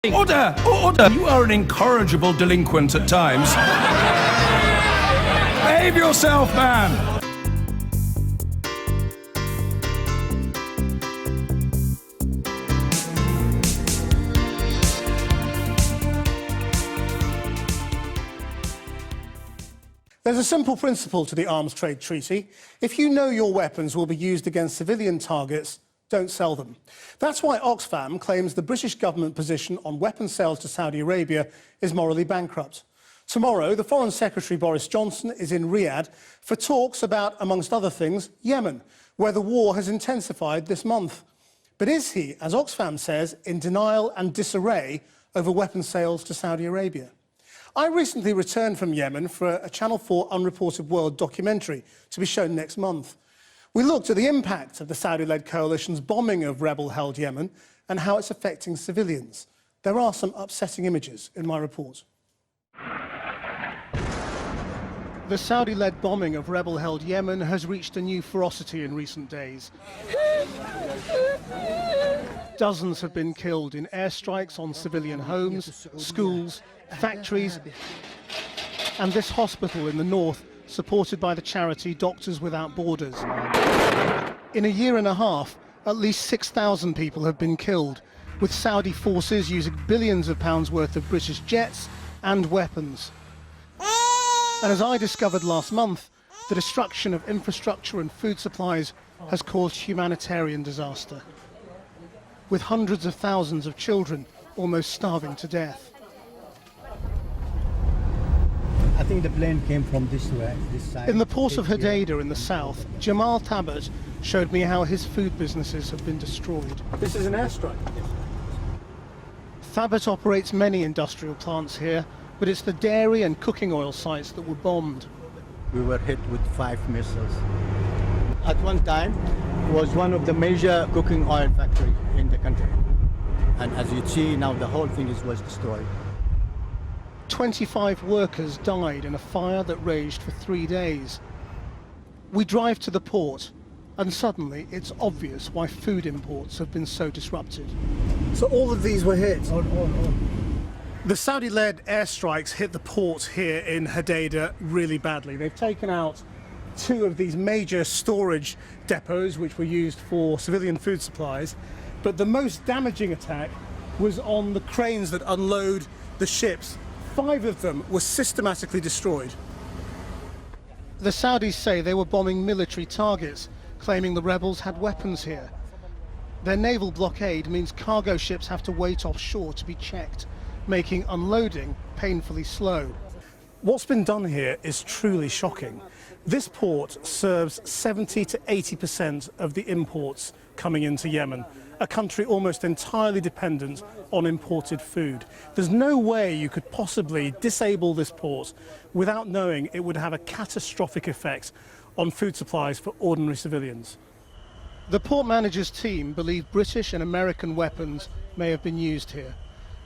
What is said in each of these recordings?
Order! Order! You are an incorrigible delinquent at times. Behave yourself, man! There's a simple principle to the Arms Trade Treaty. If you know your weapons will be used against civilian targets, don't sell them. That's why Oxfam claims the British government position on weapons sales to Saudi Arabia is morally bankrupt. Tomorrow, the Foreign Secretary Boris Johnson is in Riyadh for talks about, amongst other things, Yemen, where the war has intensified this month. But is he, as Oxfam says, in denial and disarray over weapons sales to Saudi Arabia? I recently returned from Yemen for a Channel 4 Unreported World documentary to be shown next month. We looked at the impact of the Saudi-led coalition's bombing of rebel-held Yemen and how it's affecting civilians. There are some upsetting images in my report. The Saudi-led bombing of rebel-held Yemen has reached a new ferocity in recent days. Dozens have been killed in airstrikes on civilian homes, schools, factories, and this hospital in the north, supported by the charity Doctors Without Borders. In a year and a half, at least 6,000 people have been killed, with Saudi forces using billions of pounds worth of British jets and weapons. And as I discovered last month, the destruction of infrastructure and food supplies has caused humanitarian disaster, with hundreds of thousands of children almost starving to death. I think the plane came from this way, this side. In the port of Hodeidah in the south, Jamal Thabit showed me how his food businesses have been destroyed. This is an airstrike. Thabit operates many industrial plants here, but it's the dairy and cooking oil sites that were bombed. We were hit with 5 missiles. At one time, it was one of the major cooking oil factories in the country. And as you see now, the whole thing was destroyed. 25 workers died in a fire that raged for 3 days. We drive to the port, and suddenly it's obvious why food imports have been so disrupted. So all of these were hit? All. The Saudi-led airstrikes hit the port here in Hodeidah really badly. They've taken out 2 of these major storage depots which were used for civilian food supplies, but the most damaging attack was on the cranes that unload the ships. 5 of them were systematically destroyed. The Saudis say they were bombing military targets, claiming the rebels had weapons here. Their naval blockade means cargo ships have to wait offshore to be checked, making unloading painfully slow. What's been done here is truly shocking. This port serves 70 to 80% of the imports coming into Yemen, a country almost entirely dependent on imported food. There's no way you could possibly disable this port without knowing it would have a catastrophic effect on food supplies for ordinary civilians. The port manager's team believe British and American weapons may have been used here.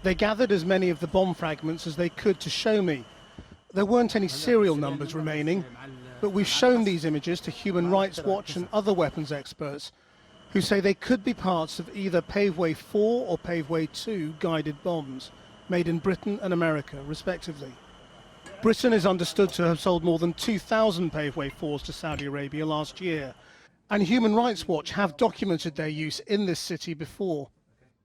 They gathered as many of the bomb fragments as they could to show me. There weren't any serial numbers remaining, but we've shown these images to Human Rights Watch and other weapons experts who say they could be parts of either Paveway 4 or Paveway 2 guided bombs, made in Britain and America, respectively. Britain is understood to have sold more than 2,000 Paveway 4s to Saudi Arabia last year, and Human Rights Watch have documented their use in this city before.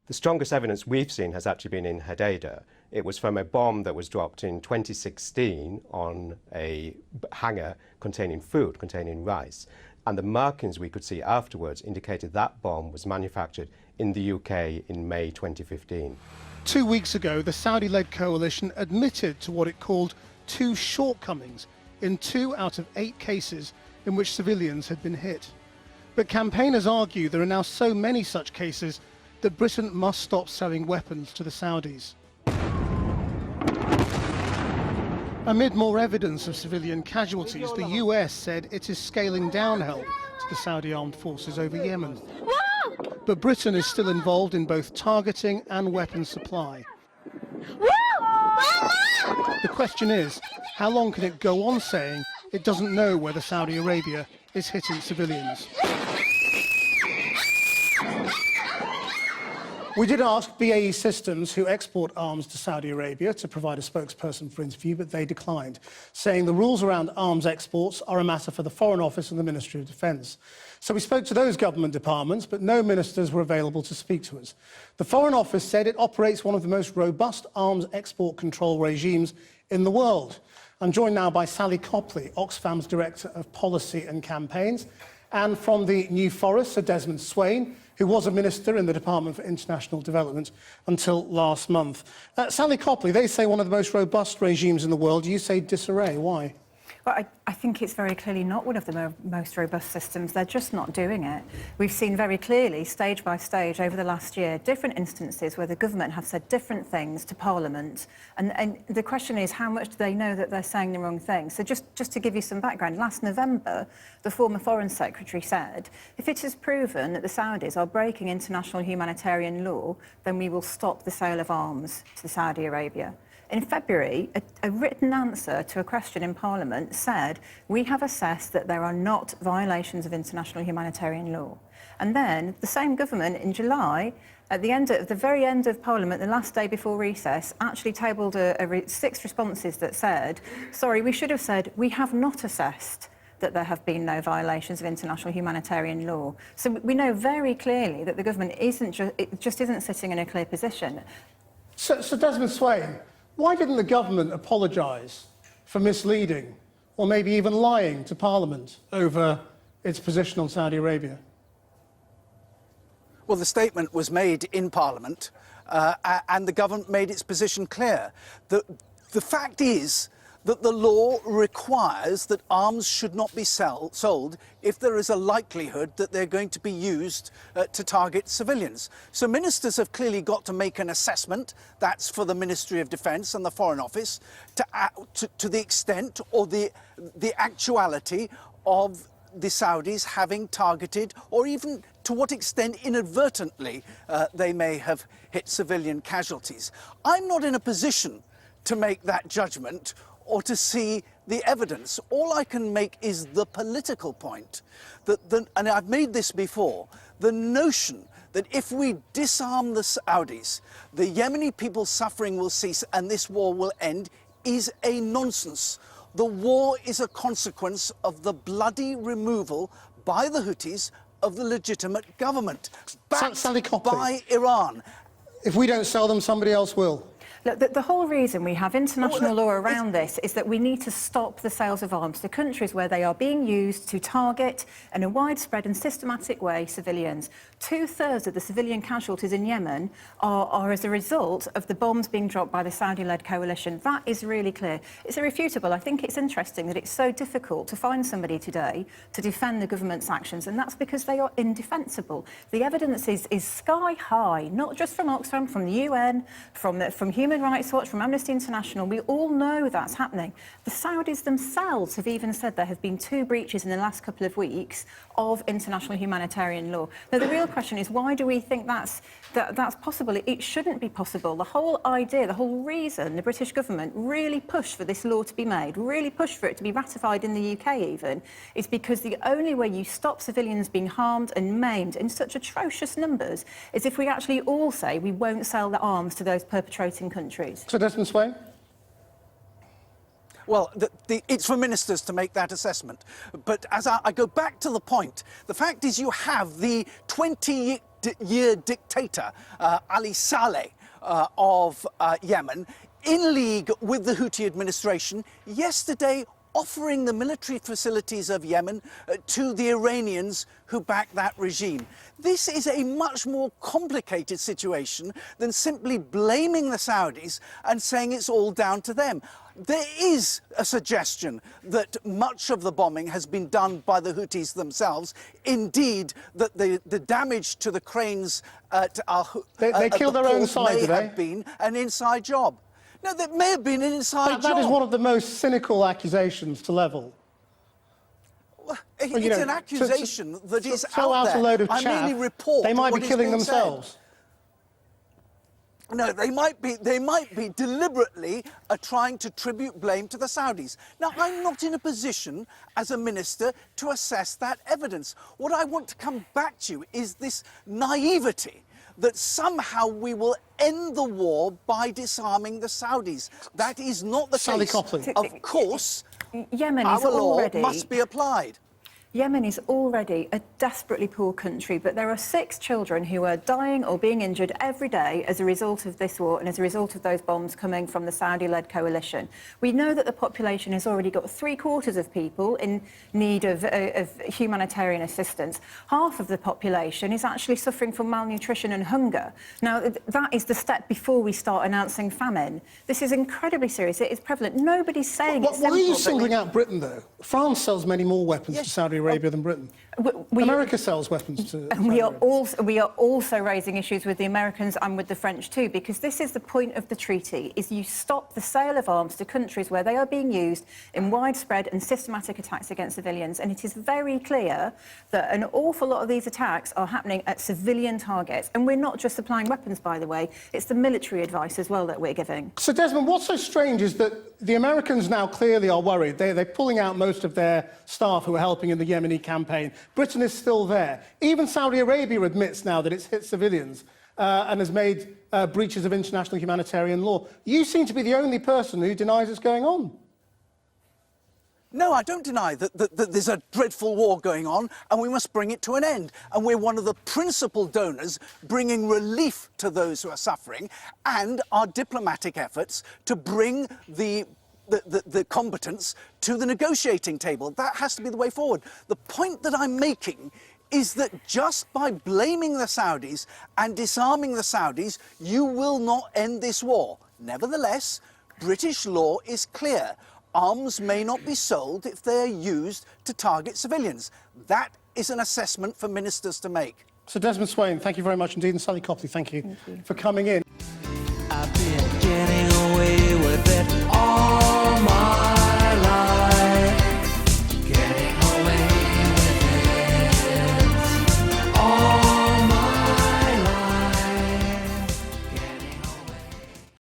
The strongest evidence we've seen has actually been in Hodeidah. It was from a bomb that was dropped in 2016 on a hangar containing food, containing rice. And the markings we could see afterwards indicated that bomb was manufactured in the UK in May 2015. 2 weeks ago, the Saudi-led coalition admitted to what it called 2 shortcomings in 2 out of 8 cases in which civilians had been hit. But campaigners argue there are now so many such cases that Britain must stop selling weapons to the Saudis. Amid more evidence of civilian casualties, the US said it is scaling down help to the Saudi armed forces over Yemen. But Britain is still involved in both targeting and weapons supply. The question is, how long can it go on saying it doesn't know whether Saudi Arabia is hitting civilians? We did ask BAE Systems, who export arms to Saudi Arabia, to provide a spokesperson for interview, but they declined, saying the rules around arms exports are a matter for the Foreign Office and the Ministry of Defence. So we spoke to those government departments, but no ministers were available to speak to us. The Foreign Office said it operates one of the most robust arms export control regimes in the world. I'm joined now by Sally Copley, Oxfam's Director of Policy and Campaigns, and from the New Forest, Sir Desmond Swayne, who was a minister in the Department for International Development until last month. Sally Copley, they say one of the most robust regimes in the world. You say disarray. Why? Well, I think it's very clearly not one of the most robust systems. They're just not doing it. We've seen very clearly, stage by stage, over the last year, different instances where the government have said different things to Parliament. And the question is, how much do they know that they're saying the wrong thing? So just to give you some background, last November, the former Foreign Secretary said, if it is proven that the Saudis are breaking international humanitarian law, then we will stop the sale of arms to Saudi Arabia. In February, a written answer to a question in Parliament said, we have assessed that there are not violations of international humanitarian law. And then the same government in July, at the very end of Parliament, the last day before recess, actually tabled 6 responses that said, sorry, we should have said, we have not assessed that there have been no violations of international humanitarian law. So we know very clearly that the government just isn't sitting in a clear position. So Desmond Swayne, why didn't the government apologise for misleading or maybe even lying to Parliament over its position on Saudi Arabia? Well, the statement was made in Parliament and the government made its position clear. The fact is that the law requires that arms should not be sold if there is a likelihood that they're going to be used to target civilians. So ministers have clearly got to make an assessment. That's for the Ministry of Defence and the Foreign Office to the extent or the actuality of the Saudis having targeted, or even to what extent inadvertently they may have hit civilian casualties. I'm not in a position to make that judgment or to see the evidence. All I can make is the political point, and I've made this before, the notion that if we disarm the Saudis, the Yemeni people's suffering will cease and this war will end is a nonsense. The war is a consequence of the bloody removal by the Houthis of the legitimate government, backed by Iran. If we don't sell them, somebody else will. Look, the whole reason we have international law around this is that we need to stop the sales of arms to countries where they are being used to target, in a widespread and systematic way, civilians. 2/3 of the civilian casualties in Yemen are as a result of the bombs being dropped by the Saudi-led coalition. That is really clear. It's irrefutable. I think it's interesting that it's so difficult to find somebody today to defend the government's actions, and that's because they are indefensible. The evidence is sky high, not just from Oxfam, from the UN, from Human Rights Watch, from Amnesty International. We all know that's happening. The Saudis themselves have even said there have been 2 breaches in the last couple of weeks of international humanitarian law. Now, the real question is, why do we think that's possible? It shouldn't be possible. The whole idea, the whole reason the British government really pushed for this law to be made, really pushed for it to be ratified in the UK even, is because the only way you stop civilians being harmed and maimed in such atrocious numbers is if we actually all say we won't sell the arms to those perpetrating countries. So Desmond Swayne? Well, it's for ministers to make that assessment. But as I go back to the point, the fact is you have the 20-year dictator, Ali Saleh, of Yemen, in league with the Houthi administration, yesterday offering the military facilities of Yemen to the Iranians who back that regime. This is a much more complicated situation than simply blaming the Saudis and saying it's all down to them. There is a suggestion that much of the bombing has been done by the Houthis themselves. Indeed, that the damage to the cranes at they killed their own side, may did they? have been an inside job. No, that may have been an inside job. That is one of the most cynical accusations to level. Well, it's an accusation that is throw out there. a load of I chaff. merely report They might what be is killing being themselves. said. No, they might be deliberately trying to tribute blame to the Saudis. Now, I'm not in a position as a minister to assess that evidence. What I want to come back to is this naivety that somehow we will end the war by disarming the Saudis. That is not the Sally case. Copley. Of course, Yemen is our law already... must be applied. Yemen is already a desperately poor country, but there are 6 children who are dying or being injured every day as a result of this war and as a result of those bombs coming from the Saudi-led coalition. We know that the population has already got 3/4 of people in need of humanitarian assistance. Half of the population is actually suffering from malnutrition and hunger. Now, that is the step before we start announcing famine. This is incredibly serious. It is prevalent. Nobody's saying it's simple. Why are you singling out Britain, though? France sells many more weapons to Saudi Arabia than Britain. America sells weapons to we are also raising issues with the Americans and with the French too, because this is the point of the treaty, is you stop the sale of arms to countries where they are being used in widespread and systematic attacks against civilians. And it is very clear that an awful lot of these attacks are happening at civilian targets. And we're not just supplying weapons, by the way, it's the military advice as well that we're giving. So, Desmond, what's so strange is that the Americans now clearly are worried. They're pulling out most of their staff who are helping in the Yemeni campaign. Britain is still there. Even Saudi Arabia admits now that it's hit civilians and has made breaches of international humanitarian law. You seem to be the only person who denies it's going on. No, I don't deny that there's a dreadful war going on and we must bring it to an end. And we're one of the principal donors bringing relief to those who are suffering, and our diplomatic efforts to bring the combatants to the negotiating table. That has to be the way forward. The point that I'm making is that just by blaming the Saudis and disarming the Saudis, you will not end this war. Nevertheless, British law is clear. Arms may not be sold if they are used to target civilians. That is an assessment for ministers to make. So, Desmond Swain, thank you very much indeed, and Sally Copley, thank you for coming in.